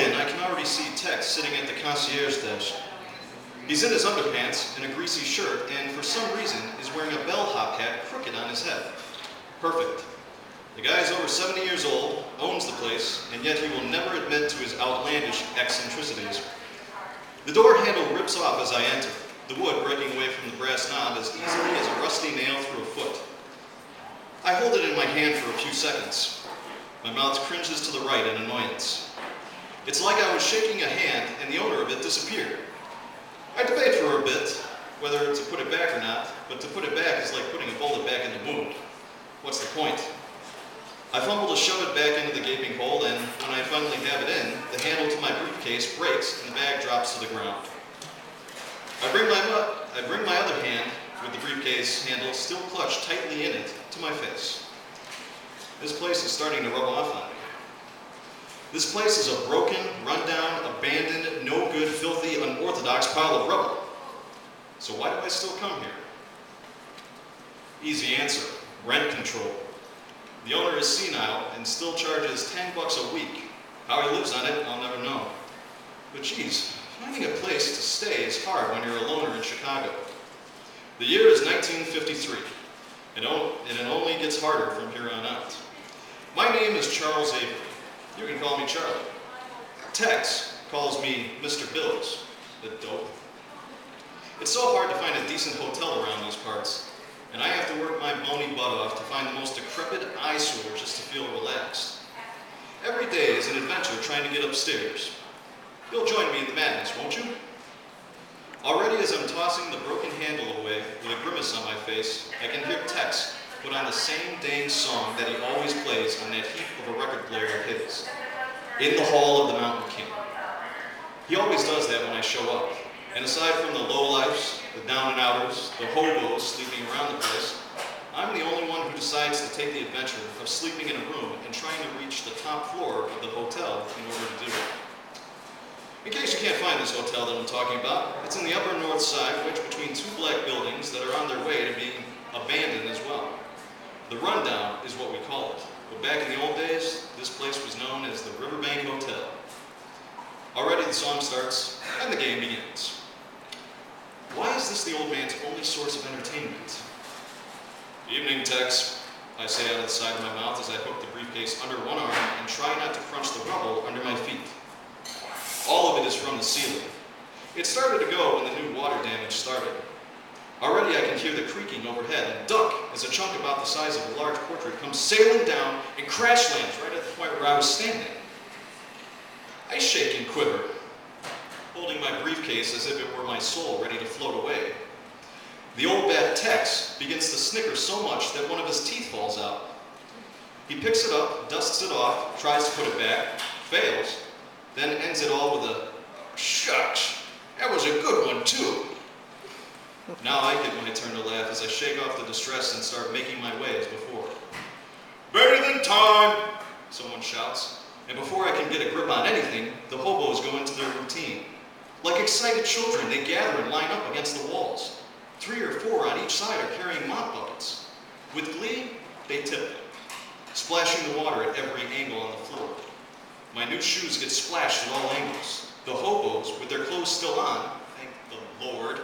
in, I can already see Tex sitting at the concierge desk. He's in his underpants and a greasy shirt, and for some reason is wearing a bellhop hat crooked on his head. Perfect. The guy's over 70 years old, owns the place, and yet he will never admit to his outlandish eccentricities. The door handle rips off as I enter, the wood breaking away from the brass knob as easily as a rusty nail through a foot. I hold it in my hand for a few seconds. My mouth cringes to the right in annoyance. It's like I was shaking a hand and the owner of it disappeared. I debate for a bit whether to put it back or not, but to put it back is like putting a bullet back in the wound. What's the point? I fumble to shove it back into the gaping hole, and when I finally have it in, the handle to my briefcase breaks and the bag drops to the ground. I bring my other hand, with the briefcase handle still clutched tightly in it, to my face. This place is starting to rub off on me. This place is a broken, rundown, abandoned, no good, filthy, unorthodox pile of rubble. So why do I still come here? Easy answer, rent control. The owner is senile and still charges $10 a week. How he lives on it, I'll never know. But geez, finding a place to stay is hard when you're a loner in Chicago. The year is 1953, and it only gets harder from here on out. My name is Charles Avery. You can call me Charlie. Tex calls me Mr. Bills, the dope. It's so hard to find a decent hotel around these parts, and I have to work my bony butt off to find the most decrepit eyesore just to feel relaxed. Every day is an adventure trying to get upstairs. You'll join me in the madness, won't you? Already as I'm tossing the broken handle away with a grimace on my face, I can hear Tex put on the same dang song that he always plays on that heap of a record player of his, In the Hall of the Mountain King. He always does that when I show up, and aside from the lowlifes, the down and outers, the hobos sleeping around the place, I'm the only one who decides to take the adventure of sleeping in a room and trying to reach the top floor of the hotel in order to do it. In case you can't find this hotel that I'm talking about, it's in the upper north side, which between two black buildings that are on their way to being abandoned as well. The Rundown is what we call it, but back in the old days, this place was known as the Riverbank Hotel. Already the song starts, and the game begins. Why is this the old man's only source of entertainment? Evening, Tex, I say out of the side of my mouth as I hook the briefcase under one arm and try not to crunch the rubble under my feet. All of it is from the ceiling. It started to go when the new water damage started. Already I can hear the creaking overhead and duck as a chunk about the size of a large portrait comes sailing down and crash lands right at the point where I was standing. I shake and quiver, holding my briefcase as if it were my soul ready to float away. The old bat Tex begins to snicker so much that one of his teeth falls out. He picks it up, dusts it off, tries to put it back, fails, then ends it all with a, "Shucks, that was a good one too." Now I get my turn to laugh as I shake off the distress and start making my way as before. "Better than time," someone shouts, and before I can get a grip on anything, the hobos go into their routine. Like excited children, they gather and line up against the walls. 3 or 4 on each side are carrying mop buckets. With glee, they tip them, splashing the water at every angle on the floor. My new shoes get splashed at all angles. The hobos, with their clothes still on, thank the Lord,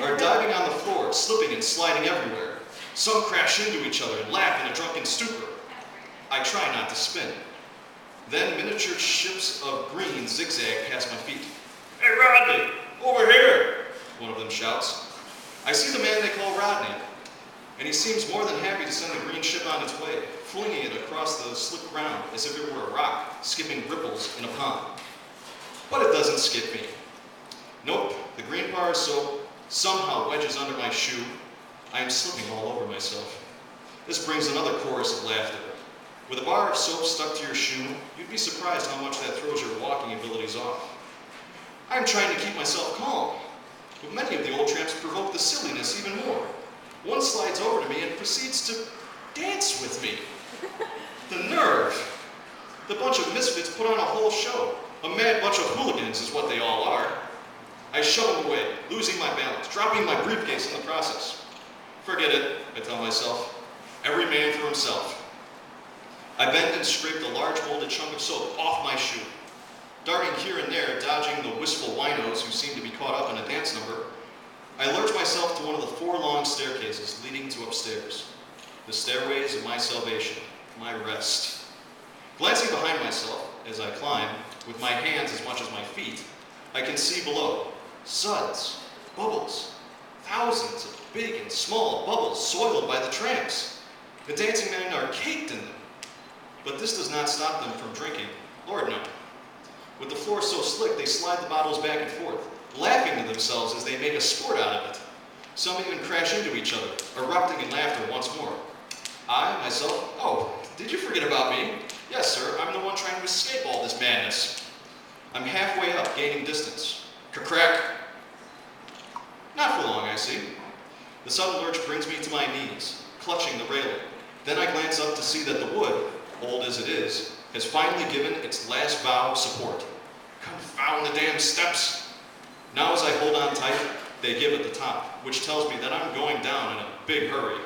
are diving on the floor, slipping and sliding everywhere. Some crash into each other and laugh in a drunken stupor. I try not to spin. Then miniature ships of green zigzag past my feet. "Hey, Rodney, over here," one of them shouts. I see the man they call Rodney, and he seems more than happy to send the green ship on its way, flinging it across the slick ground as if it were a rock skipping ripples in a pond. But it doesn't skip me. Nope, the green bar of soap somehow wedges under my shoe. I am slipping all over myself. This brings another chorus of laughter. With a bar of soap stuck to your shoe, you'd be surprised how much that throws your walking abilities off. I'm trying to keep myself calm, but many of the old tramps provoke the silliness even more. One slides over to me and proceeds to dance with me. The nerve! The bunch of misfits put on a whole show. A mad bunch of hooligans is what they all are. I shove them away, losing my balance, dropping my briefcase in the process. Forget it, I tell myself. Every man for himself. I bend and scrape the large molded chunk of soap off my shoe. Darting here and there, dodging the wistful winos who seem to be caught up in a dance number, I lurch myself to one of the 4 long staircases leading to upstairs. The stairways of my salvation, my rest. Glancing behind myself as I climb, with my hands as much as my feet, I can see below suds, bubbles, thousands of big and small bubbles soiled by the tramps. The dancing men are caked in them. But this does not stop them from drinking. Lord, no. With the floor so slick, they slide the bottles back and forth, laughing to themselves as they make a sport out of it. Some even crash into each other, erupting in laughter once more. I, myself, oh, did you forget about me? Yes, sir, I'm the one trying to escape all this madness. I'm halfway up, gaining distance. Crack. Not for long, I see. The sudden lurch brings me to my knees, clutching the railing. Then I glance up to see that the wood, old as it is, has finally given its last vow of support. Confound the damn steps! Now as I hold on tight, they give at the top, which tells me that I'm going down in a big hurry.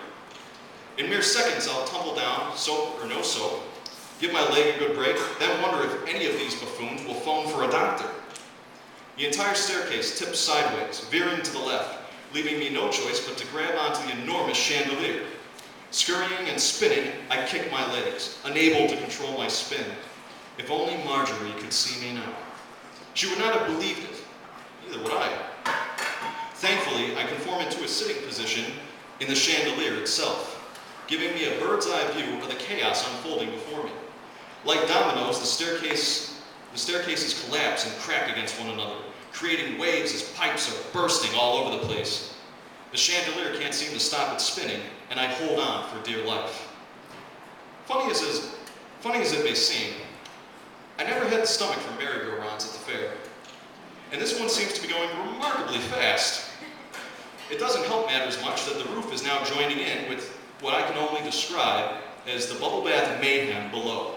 In mere seconds, I'll tumble down, soap or no soap, give my leg a good break, then wonder if any of these buffoons will phone for a doctor. The entire staircase tips sideways, veering to the left, leaving me no choice but to grab onto the enormous chandelier. Scurrying and spinning, I kick my legs, unable to control my spin. If only Marjorie could see me now. She would not have believed it. Neither would I. Thankfully, I conform into a sitting position in the chandelier itself, giving me a bird's-eye view of the chaos unfolding before me. Like dominoes, the staircases collapse and crack against one another, creating waves as pipes are bursting all over the place. The chandelier can't seem to stop its spinning, and I hold on for dear life. Funny as it may seem, I never had the stomach for merry-go-rounds at the fair. And this one seems to be going remarkably fast. It doesn't help matters much that the roof is now joining in with what I can only describe as the bubble bath mayhem below.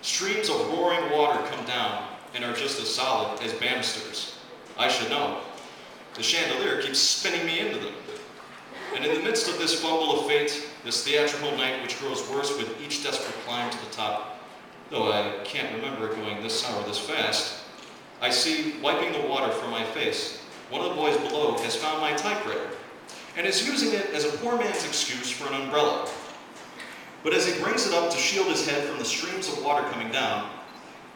Streams of roaring water come down and are just as solid as banisters. I should know. The chandelier keeps spinning me into them. And in the midst of this fumble of fate, this theatrical night which grows worse with each desperate climb to the top, though I can't remember it going this sour this fast, I see, wiping the water from my face, one of the boys below has found my typewriter and is using it as a poor man's excuse for an umbrella. But as he brings it up to shield his head from the streams of water coming down,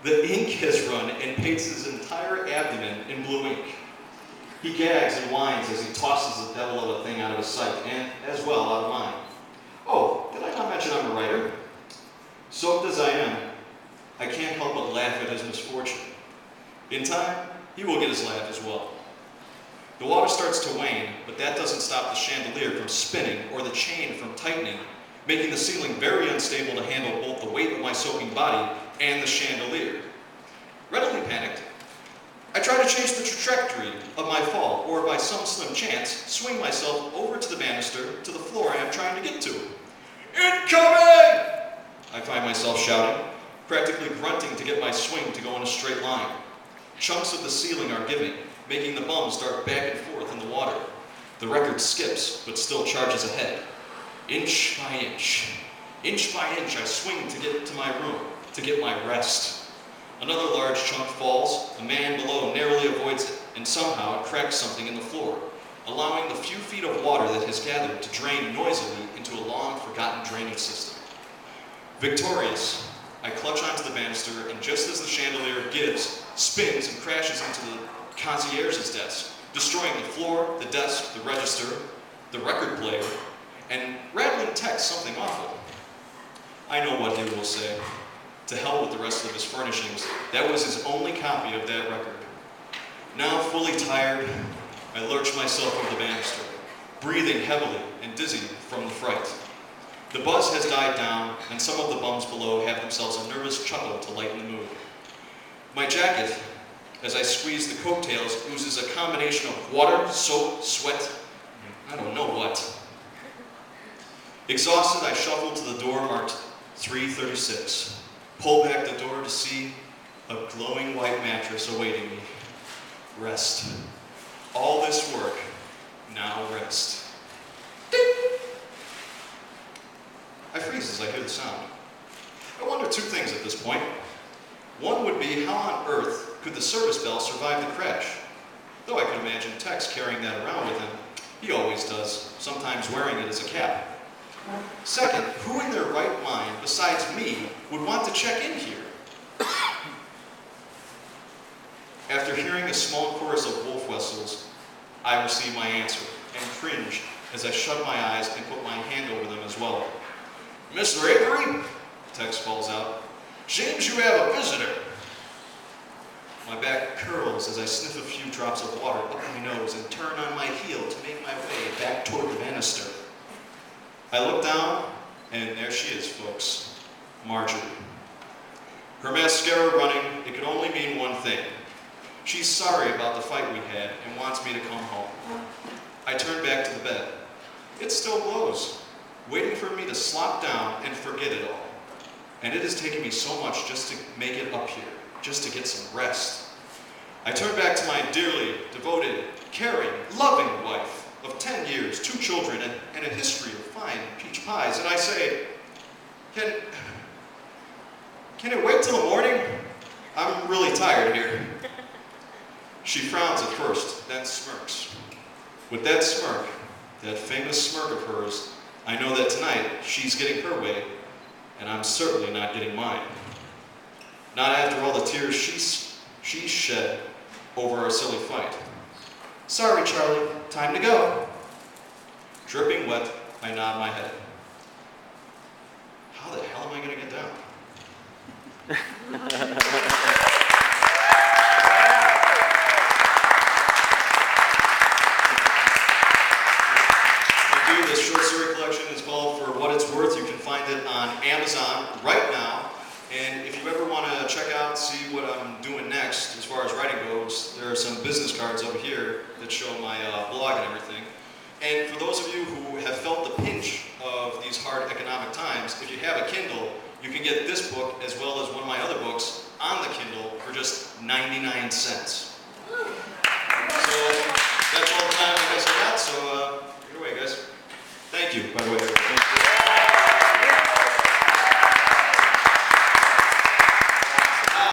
the ink has run and paints his entire abdomen in blue ink. He gags and whines as he tosses the devil of a thing out of his sight, and, as well, out of mine. Oh, did I not mention I'm a writer? Soaked as I am, I can't help but laugh at his misfortune. In time, he will get his laugh as well. The water starts to wane, but that doesn't stop the chandelier from spinning or the chain from tightening, making the ceiling very unstable to handle both the weight of my soaking body and the chandelier. Readily panicked, I try to change the trajectory of my fall, or by some slim chance, swing myself over to the banister to the floor I am trying to get to. Incoming! I find myself shouting, practically grunting to get my swing to go in a straight line. Chunks of the ceiling are giving, making the bums dart back and forth in the water. The record skips, but still charges ahead. Inch by inch. Inch by inch I swing to get to my room, to get my rest. Another large chunk falls, a man below narrowly avoids it, and somehow it cracks something in the floor, allowing the few feet of water that has gathered to drain noisily into a long-forgotten drainage system. Victorious, I clutch onto the banister, and just as the chandelier gives, spins and crashes into the concierge's desk, destroying the floor, the desk, the register, the record player, and rattling text something awful. I know what he will say. To hell with the rest of his furnishings. That was his only copy of that record. Now fully tired, I lurch myself over the banister, breathing heavily and dizzy from the fright. The buzz has died down, and some of the bums below have themselves a nervous chuckle to lighten the mood. My jacket, as I squeeze the coattails, oozes a combination of water, soap, sweat, and I don't know what. Exhausted, I shuffle to the door marked 336. Pull back the door to see a glowing white mattress awaiting me. Rest. All this work, now rest. Ding! I freeze as I hear the sound. I wonder two things at this point. One would be, how on earth could the service bell survive the crash? Though I could imagine Tex carrying that around with him. He always does, sometimes wearing it as a cap. Second, who in their right mind, besides me, would want to check in here? After hearing a small chorus of wolf whistles, I received my answer and cringed as I shut my eyes and put my hand over them as well. Mr. Avery, Tex calls out, seems you have a visitor. My back curls as I sniff a few drops of water up my nose and turn on my heel to make my way back toward the banister. I look down, and there she is, folks, Marjorie. Her mascara running, it could only mean one thing. She's sorry about the fight we had and wants me to come home. I turn back to the bed. It still glows, waiting for me to slop down and forget it all. And it has taken me so much just to make it up here, just to get some rest. I turn back to my dearly devoted, caring, loving wife of 10 years, 2 children, and a history of fine peach pies, and I say, can it wait till the morning? I'm really tired here. She frowns at first, then smirks. With that smirk, that famous smirk of hers, I know that tonight she's getting her way, and I'm certainly not getting mine. Not after all the tears she shed over our silly fight. Sorry, Charlie, time to go. Dripping wet, I nod my head. How the hell am I going to get down? Thank you. This short story collection is called For What It's Worth. You can find it on Amazon right now. And if you ever want to check out, see what I'm doing next as far as writing goes, there are some business cards over here that show my blog and everything. And for those of you who have felt the pinch of these hard economic times, if you have a Kindle, you can get this book as well as one of my other books on the Kindle for just 99 cents. So that's all the time I guess I got, so take it away, guys. Thank you, by the way.